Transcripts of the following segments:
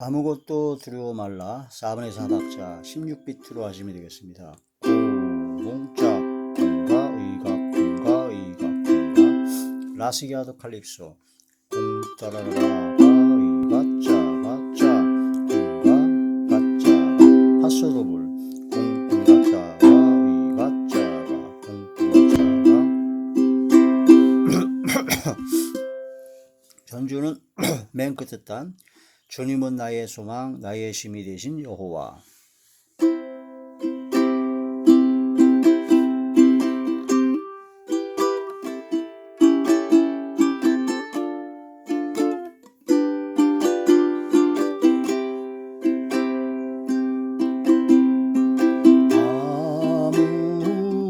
아무것도 두려워 말라. 4분의 4박자 16비트로 하시면 되겠습니다. 공짝 공가 의각 공가 의각 공가 라시기아도 칼립소 공따라라가 의가짜 가짜 공가 가짜 파소도불 공가짜가 의가짜가 공가짜가 전주는 맨 끝에 단 주님은 나의 소망, 나의 힘이 되신 여호와.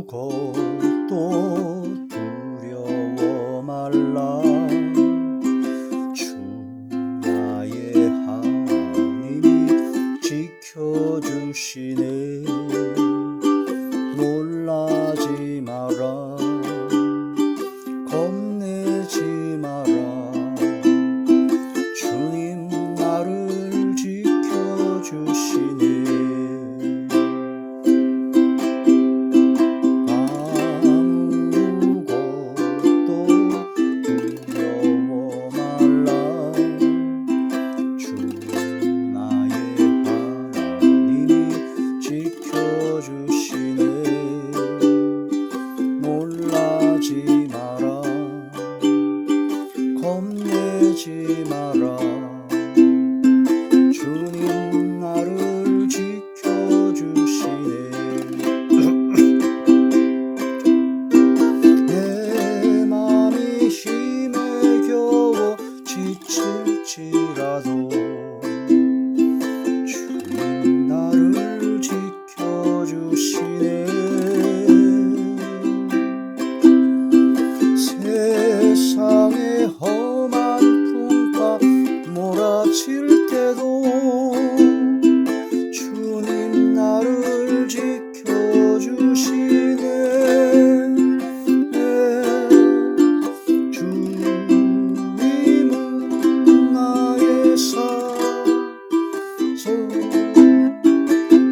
아무것도 두려워 말라. 지켜주시네. 놀라지 마라. 겁내지 마라. 주님 나를 지켜주시네. 겁내지 마라. 주님 나를 지켜주시네. 내 맘이 힘에 겨워 지칠지라도 주님 나를 지켜주시네. 세상에 험한 풍파 몰아칠 때도 주님 나를 지켜주시네. 주님은 나의 산소,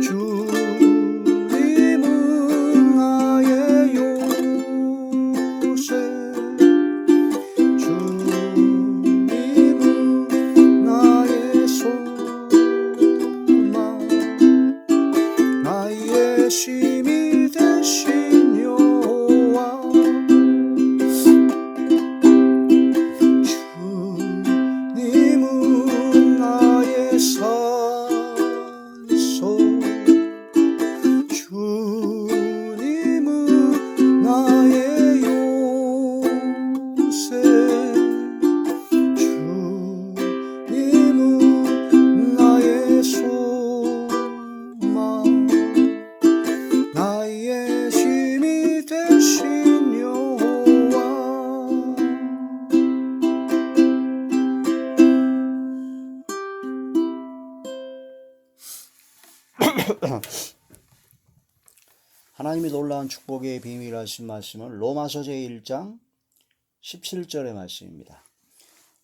주님은 나의 요새, 힘이 되신 여호와. 주님은 나의 산소, 주님은 나의 요새, 주님은 나의 소망, 나의 힘이 되신 여호와. 하나님이 놀라운 축복의 비밀하신 말씀은 로마서 제1장 17절의 말씀입니다.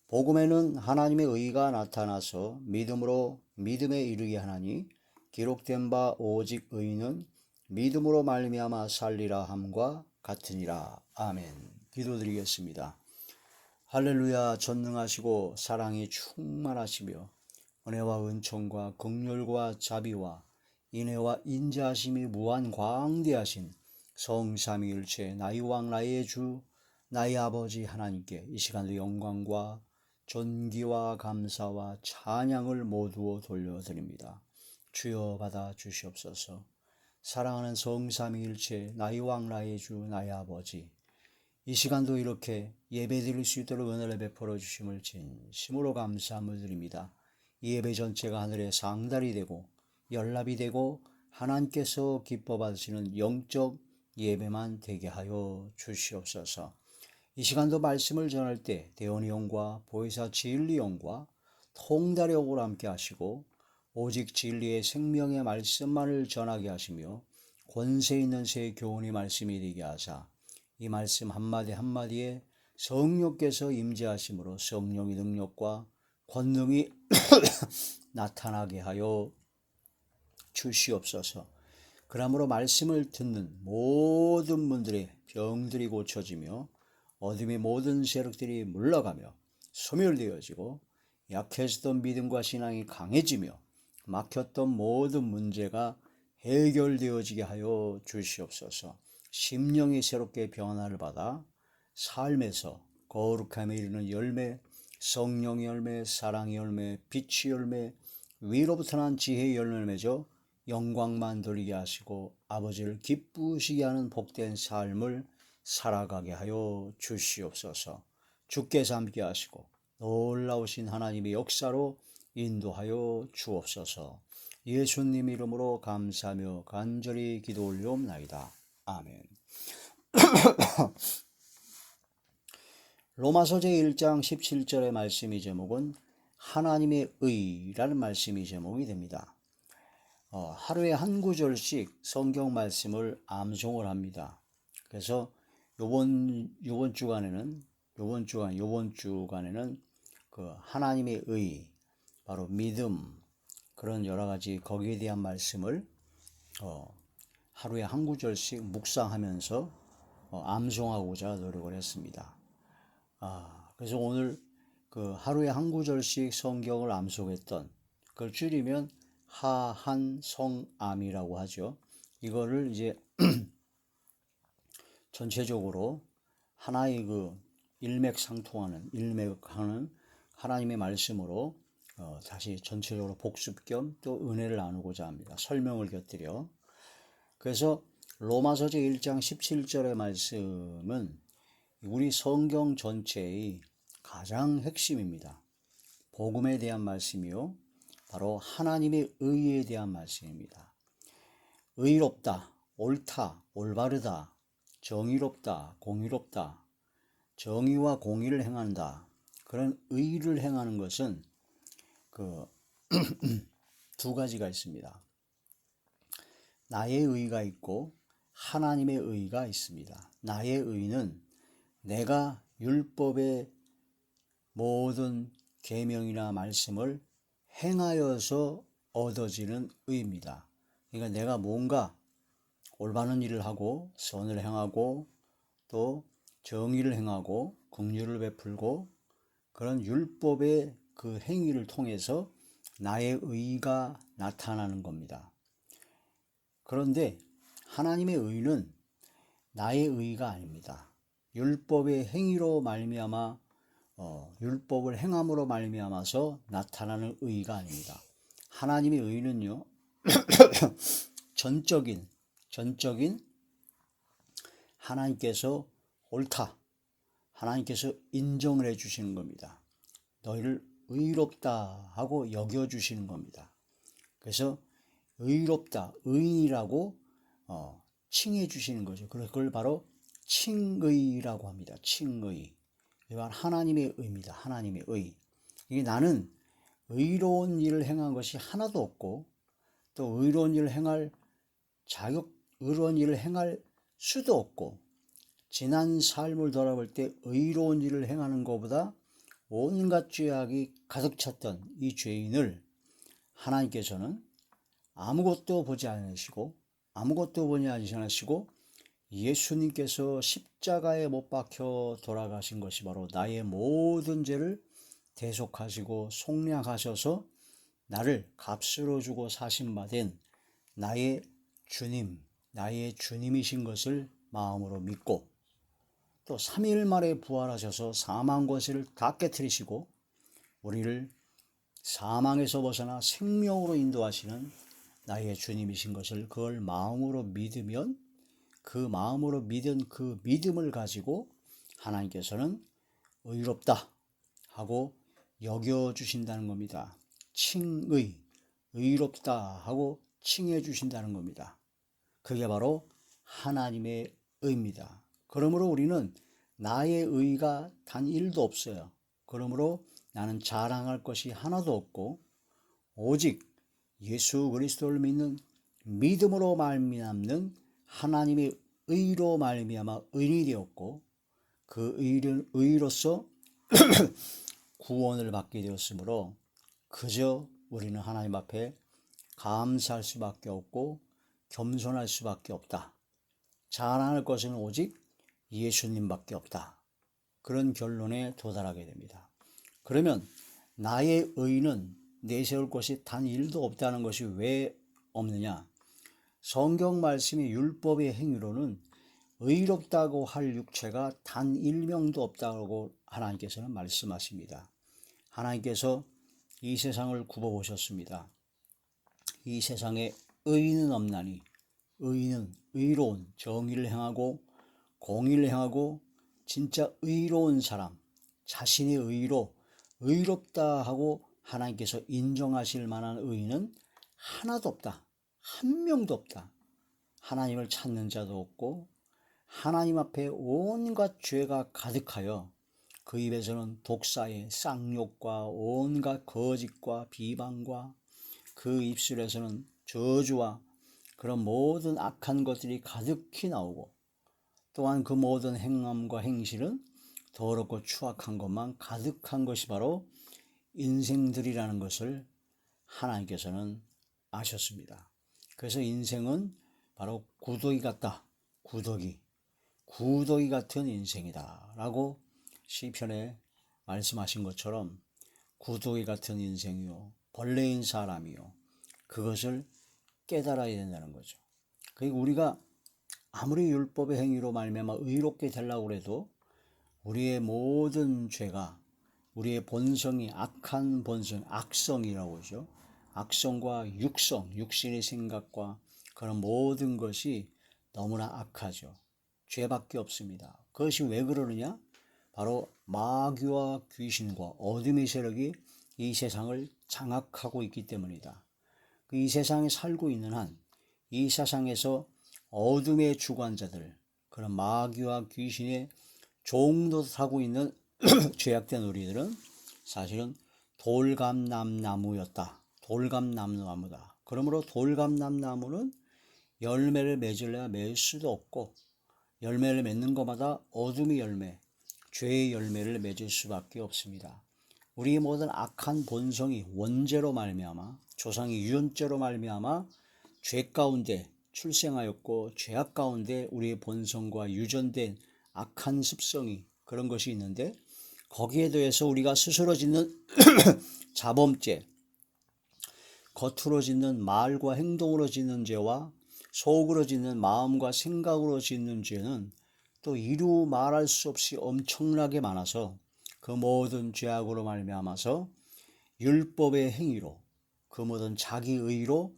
복음에는 하나님의 의가 나타나서 믿음으로 믿음에 이르게 하나니 기록된 바 오직 의인은 믿음으로 말미암아 살리라 함과 같으니라. 아멘. 기도드리겠습니다. 할렐루야. 전능하시고 사랑이 충만하시며 은혜와 은총과 긍휼과 자비와 인애와 인자하심이 무한 광대하신 성삼위일체 나의 왕 나의 주 나의 아버지 하나님께 이 시간도 영광과 존귀와 감사와 찬양을 모두 돌려드립니다. 주여 받아 주시옵소서. 사랑하는 성삼위일체 나의 왕 나의 주 나의 아버지, 이 시간도 이렇게 예배드릴 수 있도록 은혜를 베풀어 주심을 진심으로 감사함을 드립니다. 이 예배 전체가 하늘의 상달이 되고 연락이 되고 하나님께서 기뻐 받으시는 영적 예배만 되게 하여 주시옵소서. 이 시간도 말씀을 전할 때 대원이 형과 보혜사 진리 형과 통달의 형으로 함께 하시고 오직 진리의 생명의 말씀만을 전하게 하시며 권세 있는 새 교훈의 말씀이 되게 하사 이 말씀 한마디 한마디에 성령께서 임재하심으로 성령의 능력과 권능이 나타나게 하여 주시옵소서. 그러므로 말씀을 듣는 모든 분들의 병들이 고쳐지며 어둠의 모든 세력들이 물러가며 소멸되어지고 약해졌던 믿음과 신앙이 강해지며 막혔던 모든 문제가 해결되어지게 하여 주시옵소서. 심령이 새롭게 변화를 받아 삶에서 거룩함에 이르는 열매, 성령의 열매, 사랑의 열매, 빛의 열매, 위로부터 난 지혜의 열매를 맺어 영광만 돌리게 하시고 아버지를 기쁘시게 하는 복된 삶을 살아가게 하여 주시옵소서. 주께서 함께 하시고 놀라우신 하나님의 역사로 인도하여 주옵소서. 예수님 이름으로 감사하며 간절히 기도 올리옵나이다. 아멘. 로마서 제1장 17절의 말씀이 제목은 하나님의 의라는 말씀이 제목이 됩니다. 하루에 한 구절씩 성경 말씀을 암송을 합니다. 그래서 요번 주간에는 그 하나님의 의, 바로 믿음, 그런 여러 가지 거기에 대한 말씀을 하루에 한 구절씩 묵상하면서 암송하고자 노력을 했습니다. 그래서 오늘 그 하루에 한 구절씩 성경을 암송했던, 그걸 줄이면 하한성암이라고 하죠. 이거를 이제 전체적으로 하나의 그 일맥하는 하나님의 말씀으로 다시 전체적으로 복습 겸 또 은혜를 나누고자 합니다. 설명을 곁들여. 그래서 로마서 제1장 17절의 말씀은 우리 성경 전체의 가장 핵심입니다. 복음에 대한 말씀이요, 바로 하나님의 의에 대한 말씀입니다. 의롭다, 옳다, 올바르다, 정의롭다, 공의롭다, 정의와 공의를 행한다. 그런 의를 행하는 것은 그 두 가지가 있습니다. 나의 의가 있고 하나님의 의가 있습니다. 나의 의는 내가 율법의 모든 계명이나 말씀을 행하여서 얻어지는 의입니다. 그러니까 내가 뭔가 올바른 일을 하고 선을 행하고 또 정의를 행하고 긍휼을 베풀고 그런 율법의 그 행위를 통해서 나의 의가 나타나는 겁니다. 그런데 하나님의 의는 나의 의가 아닙니다. 율법의 행위로 말미암아 율법을 행함으로 말미암아서 나타나는 의가 아닙니다. 하나님의 의는요 전적인 하나님께서 옳다, 하나님께서 인정을 해 주시는 겁니다. 너희를 의롭다 하고 여겨 주시는 겁니다. 그래서 의롭다, 의인이라고 칭해 주시는 거죠. 그걸 바로 칭의라고 합니다. 칭의. 이건 하나님의 의입니다. 하나님의 의. 이게 나는 의로운 일을 행한 것이 하나도 없고 또 의로운 일을 행할 의로운 일을 행할 수도 없고, 지난 삶을 돌아볼 때 의로운 일을 행하는 것보다 온갖 죄악이 가득 찼던 이 죄인을 하나님께서는 아무것도 보지 않으시고 예수님께서 십자가에 못 박혀 돌아가신 것이 바로 나의 모든 죄를 대속하시고 속량하셔서 나를 값으로 주고 사신 바 된 나의 주님이신 것을 마음으로 믿고, 또 3일 만에 부활하셔서 사망 권세를 다 깨트리시고 우리를 사망에서 벗어나 생명으로 인도하시는 나의 주님이신 것을 그걸 마음으로 믿으면, 그 마음으로 믿은 그 믿음을 가지고 하나님께서는 의롭다 하고 여겨주신다는 겁니다. 칭의, 의롭다 하고 칭해 주신다는 겁니다. 그게 바로 하나님의 의입니다. 그러므로 우리는 나의 의가 단 1도 없어요. 그러므로 나는 자랑할 것이 하나도 없고 오직 예수 그리스도를 믿는 믿음으로 말미암는 하나님의 의로 말미암아 의인이 되었고, 그 의로서 구원을 받게 되었으므로 그저 우리는 하나님 앞에 감사할 수밖에 없고 겸손할 수밖에 없다. 자랑할 것은 오직 예수님밖에 없다. 그런 결론에 도달하게 됩니다. 그러면 나의 의는 내세울 것이 단 1도 없다는 것이 왜 없느냐? 성경 말씀이 율법의 행위로는 의롭다고 할 육체가 단 1명도 없다고 하나님께서는 말씀하십니다. 하나님께서 이 세상을 굽어보셨습니다. 이 세상에 의인은 없나니, 의인은 의로운 정의를 행하고 공의를 행하고 진짜 의로운 사람, 자신의 의로 의롭다 하고 하나님께서 인정하실 만한 의인은 하나도 없다. 한 명도 없다. 하나님을 찾는 자도 없고 하나님 앞에 온갖 죄가 가득하여 그 입에서는 독사의 쌍욕과 온갖 거짓과 비방과 그 입술에서는 저주와 그런 모든 악한 것들이 가득히 나오고 또한 그 모든 행함과 행실은 더럽고 추악한 것만 가득한 것이 바로 인생들이라는 것을 하나님께서는 아셨습니다. 그래서 인생은 바로 구더기 같다. 구더기 같은 인생이다 라고 시편에 말씀하신 것처럼 구더기 같은 인생이요 벌레인 사람이요 그것을 깨달아야 된다는 거죠. 그리고 우리가 아무리 율법의 행위로 말미암아 의롭게 되려고 해도 우리의 모든 죄가 우리의 본성이 악한 본성, 악성이라고 하죠. 악성과 육성, 육신의 생각과 그런 모든 것이 너무나 악하죠. 죄밖에 없습니다. 그것이 왜 그러느냐? 바로 마귀와 귀신과 어둠의 세력이 이 세상을 장악하고 있기 때문이다. 이 세상에 살고 있는 한 이 세상에서 어둠의 주관자들, 그런 마귀와 귀신의 종노릇하고 있는 죄악된 우리들은 사실은 돌감남나무였다. 돌감남나무다. 그러므로 돌감남나무는 열매를 맺으려야 맺을 수도 없고 열매를 맺는 것마다 어둠의 열매, 죄의 열매를 맺을 수밖에 없습니다. 우리의 모든 악한 본성이 원죄로 말미암아 조상이 유전죄로 말미암아 죄 가운데 출생하였고 죄악 가운데 우리의 본성과 유전된 악한 습성이 그런 것이 있는데 거기에 대해서 우리가 스스로 짓는 자범죄, 겉으로 짓는 말과 행동으로 짓는 죄와 속으로 짓는 마음과 생각으로 짓는 죄는 또 이루 말할 수 없이 엄청나게 많아서 그 모든 죄악으로 말미암아서 율법의 행위로 그 모든 자기 의로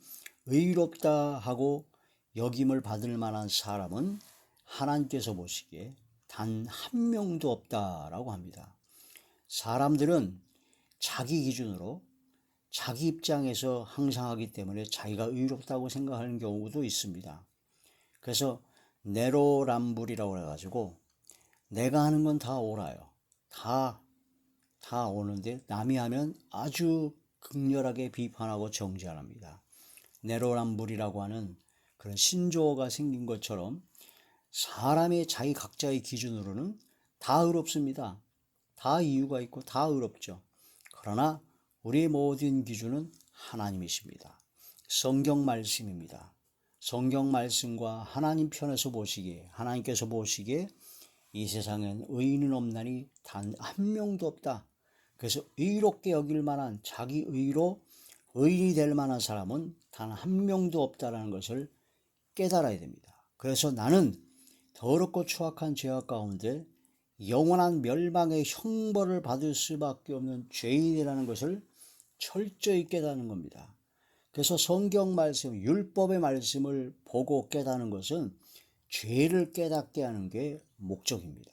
의롭다 하고 여김을 받을 만한 사람은 하나님께서 보시기에 단 한 명도 없다라고 합니다. 사람들은 자기 기준으로 자기 입장에서 항상 하기 때문에 자기가 의롭다고 생각하는 경우도 있습니다. 그래서 네로람불이라고 해가지고 내가 하는 건 다 옳아요. 다 오는데 남이 하면 아주 극렬하게 비판하고 정죄합니다. 네로람불이라고 하는 그런 신조어가 생긴 것처럼 사람의 자기 각자의 기준으로는 다 의롭습니다. 다 이유가 있고 다 의롭죠. 그러나 우리의 모든 기준은 하나님이십니다. 성경 말씀입니다. 성경 말씀과 하나님 편에서 보시기에 하나님께서 보시기에 이 세상엔 의인은 없나니 단 한 명도 없다. 그래서 의롭게 여길 만한 자기 의로 의인이 될 만한 사람은 단 한 명도 없다라는 것을 깨달아야 됩니다. 그래서 나는 더럽고 추악한 죄악 가운데 영원한 멸망의 형벌을 받을 수밖에 없는 죄인이라는 것을 철저히 깨닫는 겁니다. 그래서 성경 말씀, 율법의 말씀을 보고 깨닫는 것은 죄를 깨닫게 하는 게 목적입니다.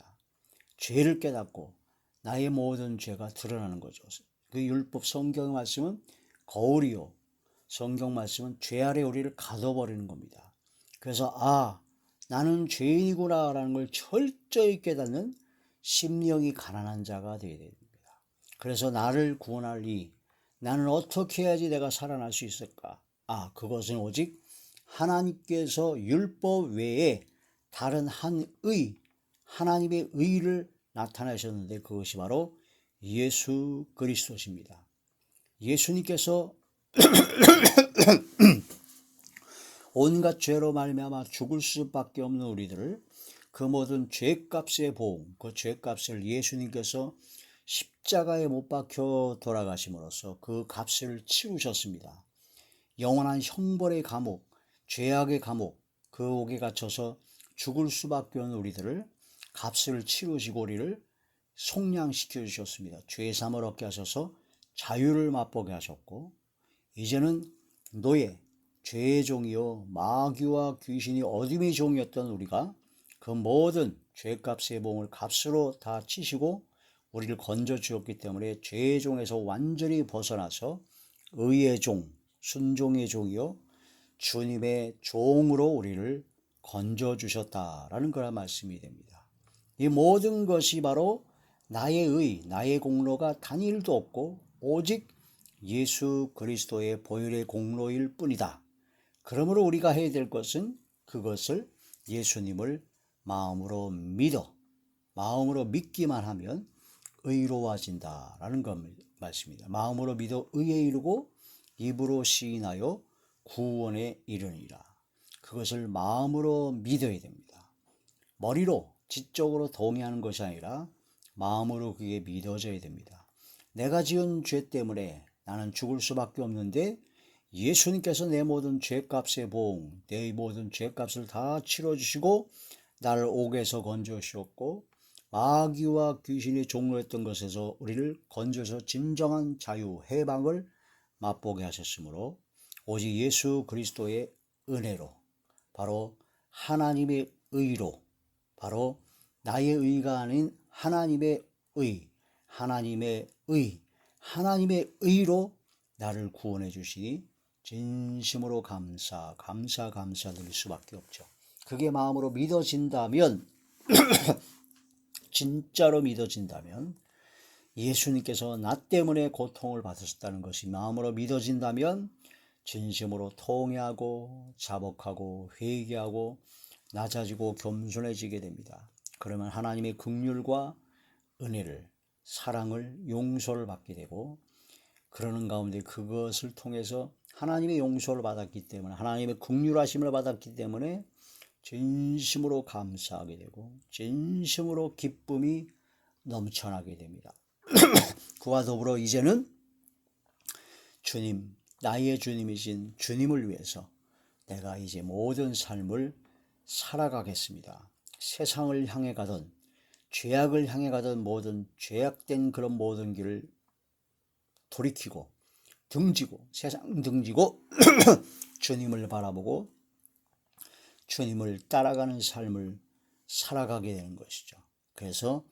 죄를 깨닫고 나의 모든 죄가 드러나는 거죠. 그 율법 성경 말씀은 거울이요. 성경 말씀은 죄 아래 우리를 가둬버리는 겁니다. 그래서 나는 죄인이구나 라는 걸 철저히 깨닫는 심령이 가난한 자가 되어야 됩니다. 그래서 나를 구원할 나는 어떻게 해야지 내가 살아날 수 있을까? 그것은 오직 하나님께서 율법 외에 다른 하나님의 의를 나타내셨는데 그것이 바로 예수 그리스도십니다. 예수님께서 온갖 죄로 말미암아 죽을 수밖에 없는 우리들을 그 모든 죄값의 보험, 그 죄값을 예수님께서 십자가에 못 박혀 돌아가심으로써 그 값을 치르셨습니다. 영원한 형벌의 감옥, 죄악의 감옥, 그 옥에 갇혀서 죽을 수밖에 없는 우리들을 값을 치르시고 우리를 속량시켜 주셨습니다. 죄사함을 얻게 하셔서 자유를 맛보게 하셨고, 이제는 노예, 죄의 종이요 마귀와 귀신이 어둠의 종이었던 우리가 그 모든 죄값의 보험을 값으로 다 치시고 우리를 건져 주었기 때문에 죄의 종에서 완전히 벗어나서 의의 종, 순종의 종이요 주님의 종으로 우리를 건져 주셨다라는 그런 말씀이 됩니다. 이 모든 것이 바로 나의 의, 나의 공로가 단일도 없고 오직 예수 그리스도의 보혈의 공로일 뿐이다. 그러므로 우리가 해야 될 것은 그것을 예수님을 마음으로 믿기만 하면 의로워진다라는 말씀입니다. 마음으로 믿어 의에 이르고 입으로 시인하여 구원에 이르니라. 그것을 마음으로 믿어야 됩니다. 머리로 지적으로 동의하는 것이 아니라 마음으로 그게 믿어져야 됩니다. 내가 지은 죄 때문에 나는 죽을 수밖에 없는데 예수님께서 내 모든 죄값의 보응, 내 모든 죄값을 다 치러주시고 나를 옥에서 건져주셨고 마귀와 귀신이 종로했던 것에서 우리를 건져서 진정한 자유, 해방을 맛보게 하셨으므로 오직 예수 그리스도의 은혜로 바로 하나님의 의로 바로 나의 의가 아닌 하나님의 하나님의 의로 나를 구원해 주시니 진심으로 감사드릴 수밖에 없죠. 그게 마음으로 믿어진다면 진짜로 믿어진다면 예수님께서 나 때문에 고통을 받으셨다는 것이 마음으로 믿어진다면 진심으로 통회하고 자복하고 회개하고 낮아지고 겸손해지게 됩니다. 그러면 하나님의 긍휼과 은혜를 사랑을 용서를 받게 되고 그러는 가운데 그것을 통해서 하나님의 용서를 받았기 때문에 하나님의 긍휼하심을 받았기 때문에 진심으로 감사하게 되고 진심으로 기쁨이 넘쳐나게 됩니다. 그와 더불어 이제는 주님, 나의 주님이신 주님을 위해서 내가 이제 모든 삶을 살아가겠습니다. 세상을 향해 가던 죄악을 향해 가던 모든 죄악된 그런 모든 길을 돌이키고 세상 등지고 주님을 바라보고 주님을 따라가는 삶을 살아가게 되는 것이죠. 그래서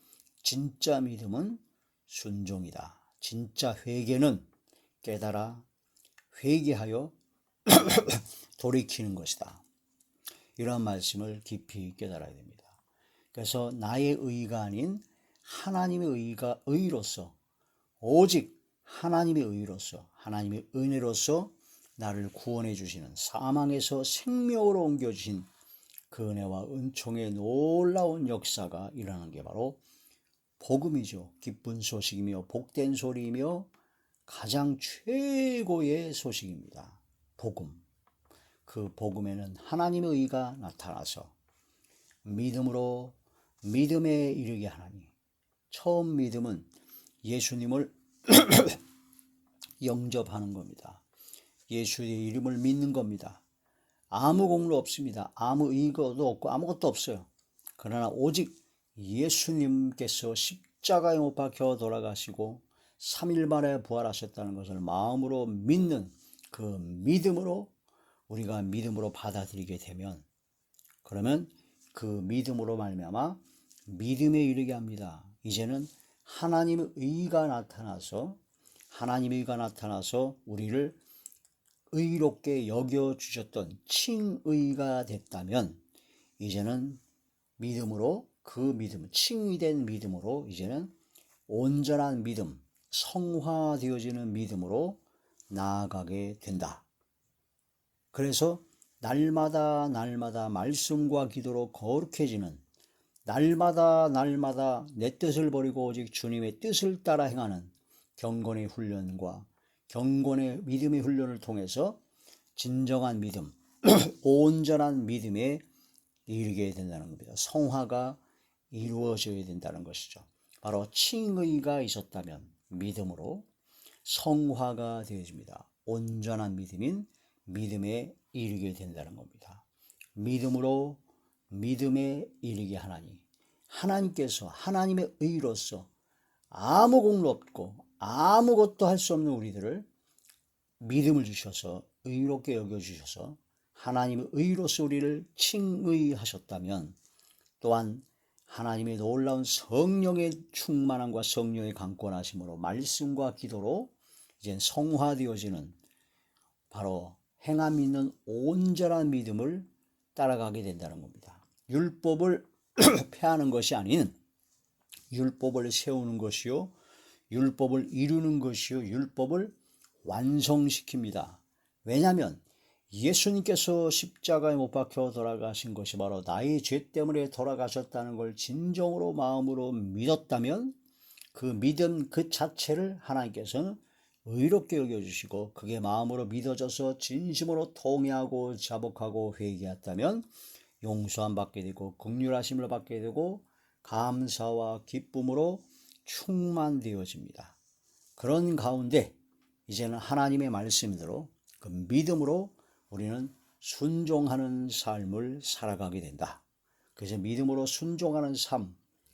진짜 믿음은 순종이다. 진짜 회개는 깨달아 회개하여 돌이키는 것이다. 이런 말씀을 깊이 깨달아야 됩니다. 그래서 나의 의가 아닌 하나님의 의로서 오직 하나님의 의로서 하나님의 은혜로서 나를 구원해 주시는 사망에서 생명으로 옮겨주신 그 은혜와 은총의 놀라운 역사가 일어나는 게 바로 복음이죠. 기쁜 소식이며 복된 소리이며 가장 최고의 소식입니다. 복음. 그 복음에는 하나님의 의가 나타나서 믿음에 이르게 하나니 처음 믿음은 예수님을 영접하는 겁니다. 예수의 이름을 믿는 겁니다. 아무 공로 없습니다. 아무 의거도 없고 아무것도 없어요. 그러나 오직 예수님께서 십자가에 못 박혀 돌아가시고 3일 만에 부활하셨다는 것을 마음으로 믿는 그 믿음으로 우리가 믿음으로 받아들이게 되면 그러면 그 믿음으로 말미암아 믿음에 이르게 합니다. 이제는 하나님의 의가 나타나서 우리를 의롭게 여겨주셨던 칭의가 됐다면 이제는 칭이 된 믿음으로 이제는 온전한 믿음, 성화되어지는 믿음으로 나아가게 된다. 그래서 날마다 말씀과 기도로 거룩해지는 날마다 내 뜻을 버리고 오직 주님의 뜻을 따라 행하는 경건의 훈련과 경건의 믿음의 훈련을 통해서 진정한 믿음, 온전한 믿음에 이르게 된다는 겁니다. 성화가 이루어져야 된다는 것이죠. 바로 칭의가 있었다면 믿음으로 성화가 되어집니다. 온전한 믿음인 믿음에 이르게 된다는 겁니다. 믿음으로 믿음에 이르게 하나니, 하나님께서 하나님의 의로서 아무 공로 없고 아무것도 할 수 없는 우리들을 믿음을 주셔서 의롭게 여겨주셔서 하나님의 의로서 우리를 칭의하셨다면, 또한 하나님의 놀라운 성령의 충만함과 성령의 강권하심으로 말씀과 기도로 이제 성화되어지는 바로 행함 있는 온전한 믿음을 따라가게 된다는 겁니다. 율법을 폐하는 것이 아닌 율법을 세우는 것이요, 율법을 이루는 것이요, 율법을 완성시킵니다. 왜냐하면 예수님께서 십자가에 못 박혀 돌아가신 것이 바로 나의 죄 때문에 돌아가셨다는 걸 진정으로 마음으로 믿었다면 그 믿음 그 자체를 하나님께서는 의롭게 여겨주시고, 그게 마음으로 믿어져서 진심으로 통회하고 자복하고 회개했다면 용서함 받게 되고 긍휼하심을 받게 되고 감사와 기쁨으로 충만되어집니다. 그런 가운데 이제는 하나님의 말씀대로 그 믿음으로 우리는 순종하는 삶을 살아가게 된다. 그래서 믿음으로 순종하는 삶,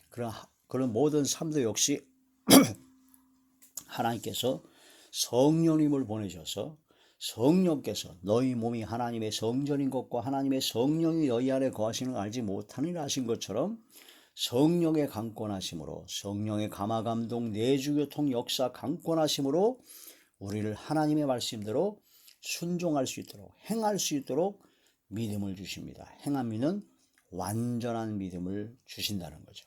그런 모든 삶도 역시 하나님께서 성령님을 보내셔서 성령께서 너희 몸이 하나님의 성전인 것과 하나님의 성령이 너희 안에 거하시는 걸 알지 못하느냐 하신 것처럼 성령의 강권하심으로, 성령의 감화감동 내주교통 역사 강권하심으로 우리를 하나님의 말씀대로 순종할 수 있도록, 행할 수 있도록 믿음을 주십니다. 행함이는 완전한 믿음을 주신다는 거죠.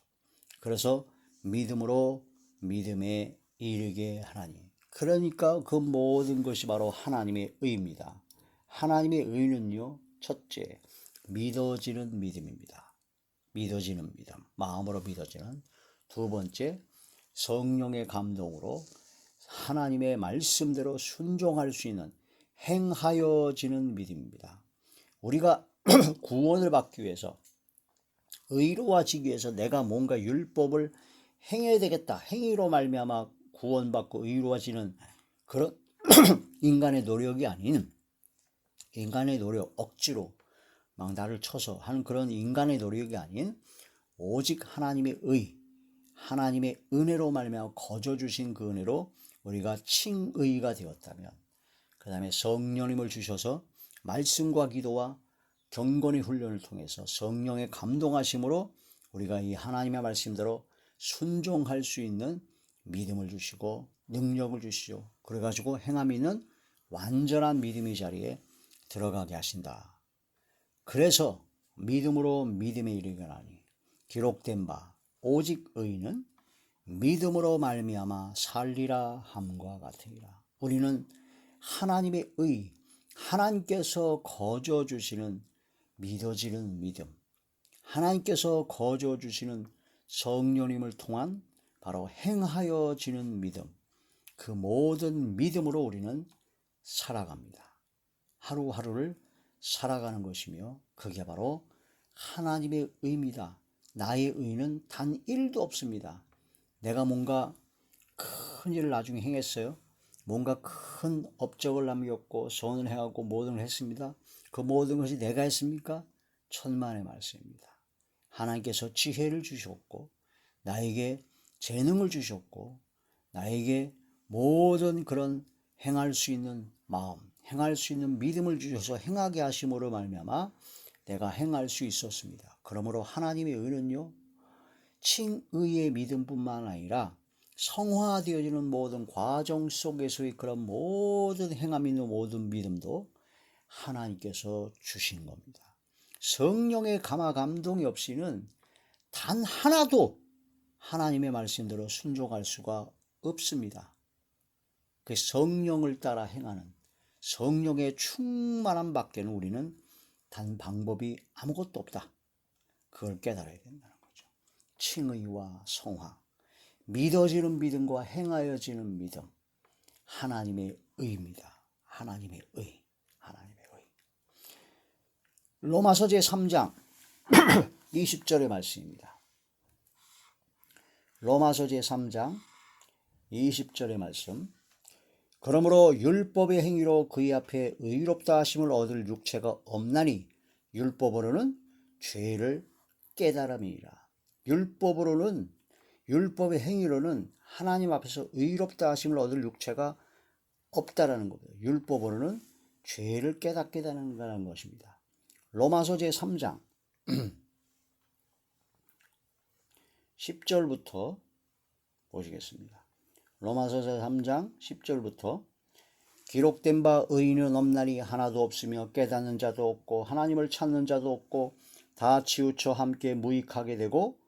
그래서 믿음으로 믿음에 이르게 하나니, 그러니까 그 모든 것이 바로 하나님의 의입니다. 하나님의 의는요, 첫째, 믿어지는 믿음입니다. 믿어지는 믿음, 마음으로 믿어지는. 두 번째, 성령의 감동으로 하나님의 말씀대로 순종할 수 있는 행하여지는 믿음입니다. 우리가 구원을 받기 위해서, 의로워지기 위해서 내가 뭔가 율법을 행해야 되겠다, 행위로 말미암아 구원받고 의로워지는 그런 인간의 노력이 아닌, 인간의 노력, 억지로 막 나를 쳐서 하는 그런 인간의 노력이 아닌 오직 하나님의 의, 하나님의 은혜로 말미암아 거저 주신 그 은혜로 우리가 칭의가 되었다면, 그 다음에 성령님을 주셔서 말씀과 기도와 경건의 훈련을 통해서 성령의 감동하심으로 우리가 이 하나님의 말씀대로 순종할 수 있는 믿음을 주시고 능력을 주시죠. 그래가지고 행함이 있는 완전한 믿음의 자리에 들어가게 하신다. 그래서 믿음으로 믿음에 이르거나니 기록된 바 오직 의인은 믿음으로 말미암아 살리라 함과 같으니라. 우리는 하나님의 의, 하나님께서 거저 주시는 믿어지는 믿음, 하나님께서 거저 주시는 성령님을 통한 바로 행하여지는 믿음, 그 모든 믿음으로 우리는 살아갑니다. 하루하루를 살아가는 것이며 그게 바로 하나님의 의입니다. 나의 의는 단 1도 없습니다. 내가 뭔가 큰 일을 나중에 행했어요. 뭔가 큰 업적을 남겼고 선을 해하고 모든 걸 했습니다. 그 모든 것이 내가 했습니까? 천만의 말씀입니다. 하나님께서 지혜를 주셨고 나에게 재능을 주셨고 나에게 모든 그런 행할 수 있는 마음, 행할 수 있는 믿음을 주셔서 행하게 하심으로 말미암아 내가 행할 수 있었습니다. 그러므로 하나님의 의는요, 칭의의 믿음뿐만 아니라 성화되어지는 모든 과정 속에서의 그런 모든 행함 있는 모든 믿음도 하나님께서 주신 겁니다. 성령의 감화 감동이 없이는 단 하나도 하나님의 말씀대로 순종할 수가 없습니다. 그 성령을 따라 행하는 성령의 충만함 밖에는 우리는 단 방법이 아무것도 없다. 그걸 깨달아야 된다는 거죠. 칭의와 성화, 믿어지는 믿음과 행하여지는 믿음, 하나님의 의입니다. 하나님의 의, 하나님의 의. 로마서 제3장 20절의 말씀입니다. 로마서 제3장 20절의 말씀. 그러므로 율법의 행위로 그의 앞에 의롭다 하심을 얻을 육체가 없나니 율법으로는 죄를 깨달음이니라. 율법으로는, 율법의 행위로는 하나님 앞에서 의롭다 하심을 얻을 육체가 없다라는 겁니다. 율법으로는 죄를 깨닫게 되는 것입니다. 로마서 제3장 10절부터 보시겠습니다. 로마서 제3장 10절부터 기록된 바 의인은 없나니 하나도 없으며 깨닫는 자도 없고 하나님을 찾는 자도 없고 다 치우쳐 함께 무익하게 되고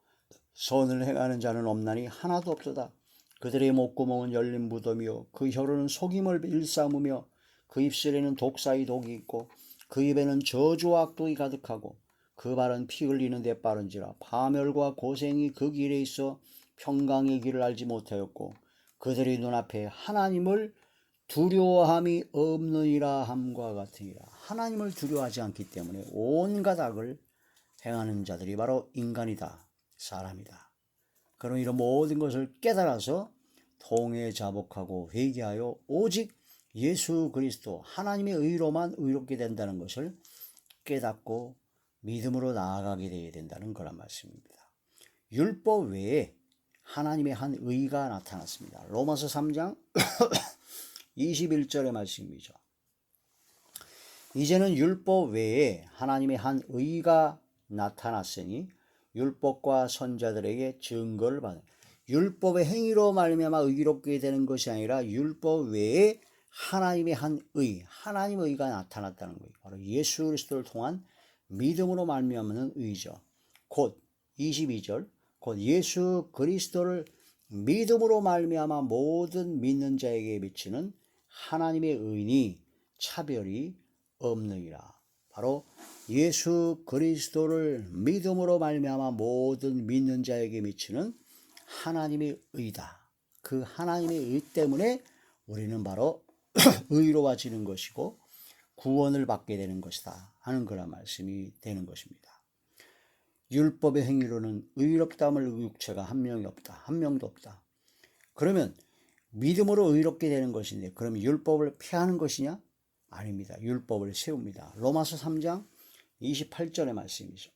선을 행하는 자는 없나니 하나도 없도다. 그들의 목구멍은 열린 무덤이요 그 혀로는 속임을 일삼으며 그 입술에는 독사의 독이 있고 그 입에는 저주와 악독이 가득하고 그 발은 피 흘리는 데 빠른지라. 파멸과 고생이 그 길에 있어 평강의 길을 알지 못하였고 그들의 눈앞에 하나님을 두려워함이 없느니라 함과 같으니라. 하나님을 두려워하지 않기 때문에 온갖 악을 행하는 자들이 바로 인간이다, 사람이다. 그럼 이런 모든 것을 깨달아서 통회 자복하고 회개하여 오직 예수 그리스도 하나님의 의로만 의롭게 된다는 것을 깨닫고 믿음으로 나아가게 되어야 된다는 거란 말씀입니다. 율법 외에 하나님의 한 의가 나타났습니다. 로마서 3장 21절의 말씀이죠. 이제는 율법 외에 하나님의 한 의가 나타났으니 율법과 선자들에게 증거를 받는, 율법의 행위로 말미암아 의롭게 되는 것이 아니라 율법 외에 하나님의 한 의, 하나님의 의가 나타났다는 거예요. 바로 예수 그리스도를 통한 믿음으로 말미암는 의죠. 곧 22절, 곧 예수 그리스도를 믿음으로 말미암아 모든 믿는 자에게 미치는 하나님의 의니 차별이 없느니라. 바로 예수 그리스도를 믿음으로 말미암아 모든 믿는 자에게 미치는 하나님의 의다. 그 하나님의 의 때문에 우리는 바로 의로워지는 것이고 구원을 받게 되는 것이다 하는 그런 말씀이 되는 것입니다. 율법의 행위로는 의롭다함을 육체가 한 명이 없다. 한 명도 없다. 그러면 믿음으로 의롭게 되는 것인데 그럼 율법을 폐하는 것이냐? 아닙니다. 율법을 세웁니다. 로마서 3장 28절의 말씀이죠.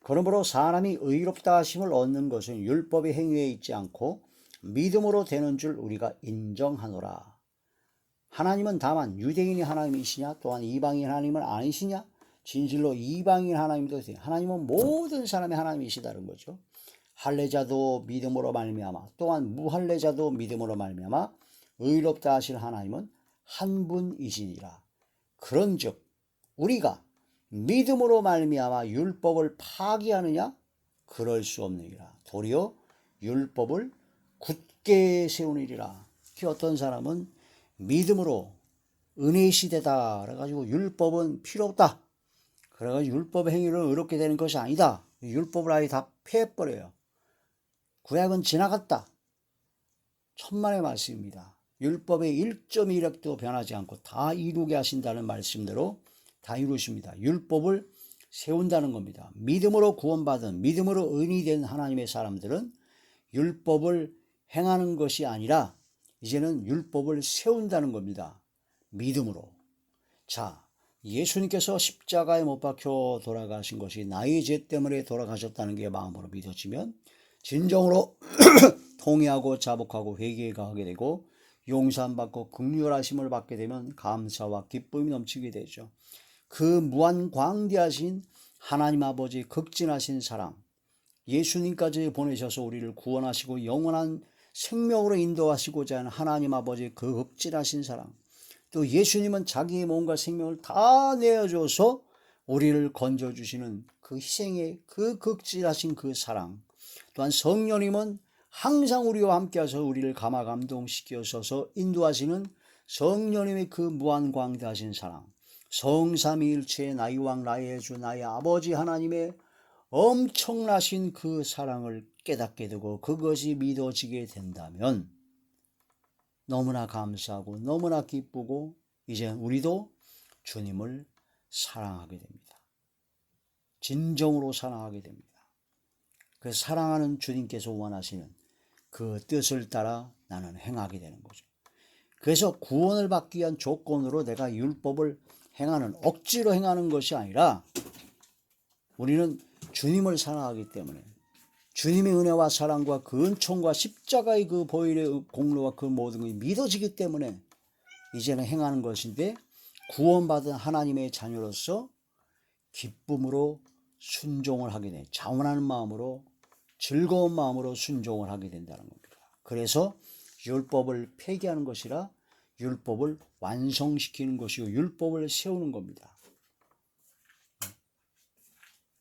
그러므로 사람이 의롭다 하심을 얻는 것은 율법의 행위에 있지 않고 믿음으로 되는 줄 우리가 인정하노라. 하나님은 다만 유대인이 하나님이시냐 또한 이방인 하나님은 아니시냐? 진실로 이방인 하나님도 되요. 하나님은 모든 사람의 하나님이시다는 거죠. 할례자도 믿음으로 말미암아 또한 무할례자도 믿음으로 말미암아 의롭다 하실 하나님은 한 분이시니라. 그런즉 우리가 믿음으로 말미암아 율법을 파기하느냐? 그럴 수 없느니라. 도리어 율법을 굳게 세우느니라. 어떤 사람은 믿음으로 은혜의 시대다 그래가지고 율법은 필요 없다. 그래가지고 율법의 행위로 의롭게 되는 것이 아니다. 율법을 아예 다 폐해버려요. 구약은 지나갔다. 천만의 말씀입니다. 율법의 1.1획도 변하지 않고 다 이루게 하신다는 말씀대로 다 이루십니다. 율법을 세운다는 겁니다. 믿음으로 구원받은, 믿음으로 의인이 된 하나님의 사람들은 율법을 행하는 것이 아니라 이제는 율법을 세운다는 겁니다. 믿음으로. 자, 예수님께서 십자가에 못 박혀 돌아가신 것이 나의 죄 때문에 돌아가셨다는 게 마음으로 믿어지면 진정으로 통회하고 자복하고 회개하게 되고 용서받고 긍휼하심을 받게 되면 감사와 기쁨이 넘치게 되죠. 그 무한 광대하신 하나님 아버지의 극진하신 사랑, 예수님까지 보내셔서 우리를 구원하시고 영원한 생명으로 인도하시고자 하는 하나님 아버지의 그 극진하신 사랑, 또 예수님은 자기의 몸과 생명을 다 내어줘서 우리를 건져주시는 그 희생의 그 극진하신 그 사랑, 또한 성령님은 항상 우리와 함께하셔서 우리를 감화감동시켜서 인도하시는 성령님의 그 무한광대하신 사랑, 성삼위일체의 나의 왕 나의 주 나의 아버지 하나님의 엄청나신 그 사랑을 깨닫게 되고 그것이 믿어지게 된다면 너무나 감사하고 너무나 기쁘고 이제 우리도 주님을 사랑하게 됩니다. 진정으로 사랑하게 됩니다. 그 사랑하는 주님께서 원하시는 그 뜻을 따라 나는 행하게 되는 거죠. 그래서 구원을 받기 위한 조건으로 내가 율법을 행하는, 억지로 행하는 것이 아니라 우리는 주님을 사랑하기 때문에 주님의 은혜와 사랑과 그 은총과 십자가의 그 보혈의 공로와 그 모든 것이 믿어지기 때문에 이제는 행하는 것인데 구원받은 하나님의 자녀로서 기쁨으로 순종을 하게 돼. 자원하는 마음으로 즐거운 마음으로 순종을 하게 된다는 겁니다. 그래서 율법을 폐기하는 것이라 율법을 완성시키는 것이고 율법을 세우는 겁니다.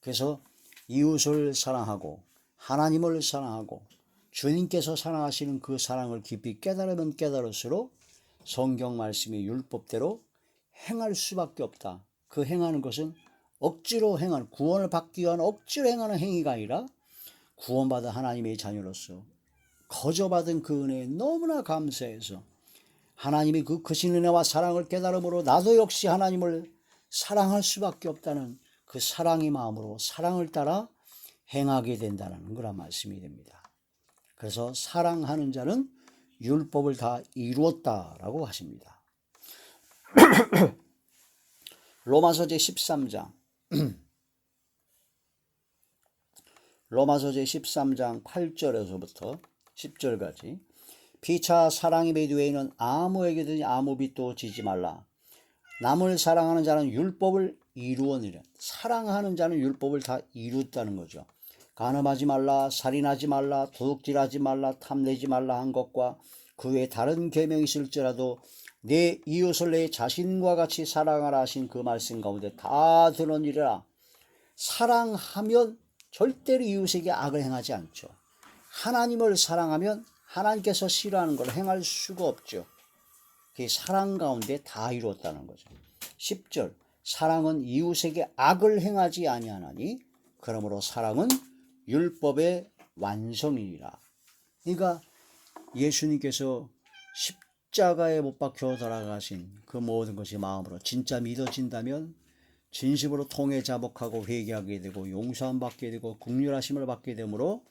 그래서 이웃을 사랑하고 하나님을 사랑하고 주님께서 사랑하시는 그 사랑을 깊이 깨달으면 깨달을수록 성경 말씀의 율법대로 행할 수밖에 없다. 그 행하는 것은 억지로 행하는, 구원을 받기 위한 억지로 행하는 행위가 아니라 구원받은 하나님의 자녀로서 거저받은 그 은혜에 너무나 감사해서 하나님이 그 크신 은혜와 사랑을 깨달음으로 나도 역시 하나님을 사랑할 수밖에 없다는 그 사랑의 마음으로 사랑을 따라 행하게 된다는 거란 말씀이 됩니다. 그래서 사랑하는 자는 율법을 다 이루었다라고 하십니다. 로마서 제13장 로마서 제13장 8절에서부터 10절까지 피차 사랑의 맺 외에는 아무에게든지 아무 빚도 지지 말라. 남을 사랑하는 자는 율법을 이루었느니라. 사랑하는 자는 율법을 다 이루었다는 거죠. 간음하지 말라, 살인하지 말라, 도둑질하지 말라, 탐내지 말라 한 것과 그 외에 다른 계명이 있을지라도 내 이웃을 내 자신과 같이 사랑하라 하신 그 말씀 가운데 다 들으니라. 사랑하면 절대로 이웃에게 악을 행하지 않죠. 하나님을 사랑하면 하나님께서 싫어하는 걸 행할 수가 없죠. 그 사랑 가운데 다 이루었다는 거죠. 10절 사랑은 이웃에게 악을 행하지 아니하나니 그러므로 사랑은 율법의 완성이니라. 그러니까 예수님께서 십자가에 못 박혀 돌아가신 그 모든 것이 마음으로 진짜 믿어진다면 진심으로 통회 자복하고 회개하게 되고 용서함 받게 되고 긍휼하심을 받게 되므로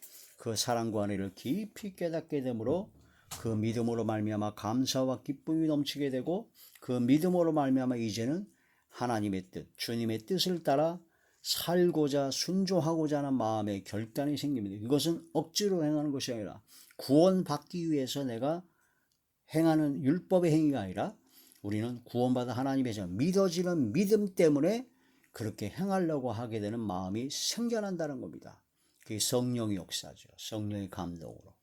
그 사랑과 은혜를 깊이 깨닫게 되므로 그 믿음으로 말미암아 감사와 기쁨이 넘치게 되고 그 믿음으로 말미암아 이제는 하나님의 뜻, 주님의 뜻을 따라 살고자 순종하고자 하는 마음의 결단이 생깁니다. 이것은 억지로 행하는 것이 아니라 구원받기 위해서 내가 행하는 율법의 행위가 아니라 우리는 구원받은 하나님의 자, 믿어지는 믿음 때문에 그렇게 행하려고 하게 되는 마음이 생겨난다는 겁니다. 그게 성령의 역사죠. 성령의 감동으로.